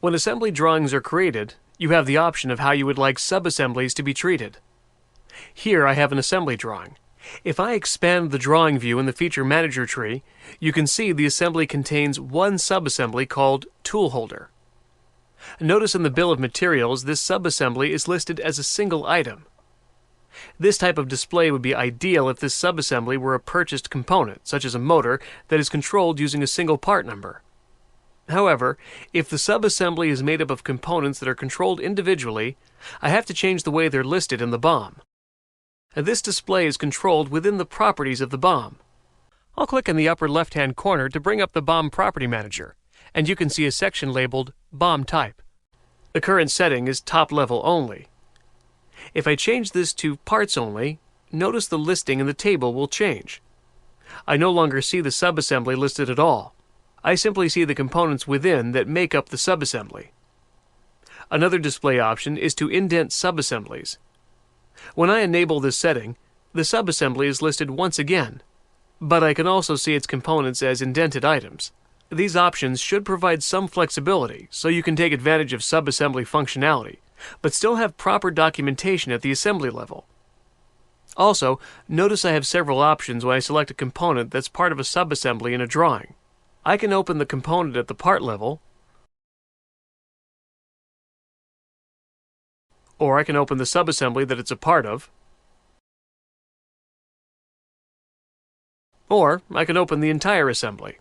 When assembly drawings are created, you have the option of how you would like sub-assemblies to be treated. Here I have an assembly drawing. If I expand the drawing view in the Feature Manager tree, you can see the assembly contains one sub-assembly called Tool Holder. Notice in the bill of materials this sub-assembly is listed as a single item. This type of display would be ideal if this sub-assembly were a purchased component, such as a motor, that is controlled using a single part number. However, if the sub-assembly is made up of components that are controlled individually, I have to change the way they're listed in the BOM. This display is controlled within the properties of the BOM. I'll click in the upper left-hand corner to bring up the BOM Property Manager, and you can see a section labeled BOM Type. The current setting is top level only. If I change this to Parts Only, notice the listing in the table will change. I no longer see the sub-assembly listed at all. I simply see the components within that make up the sub-assembly. Another display option is to indent sub-assemblies. When I enable this setting, the sub-assembly is listed once again, but I can also see its components as indented items. These options should provide some flexibility so you can take advantage of sub-assembly functionality, but still have proper documentation at the assembly level. Also, notice I have several options when I select a component that's part of a sub-assembly in a drawing. I can open the component at the part level, or I can open the sub-assembly that it's a part of, or I can open the entire assembly.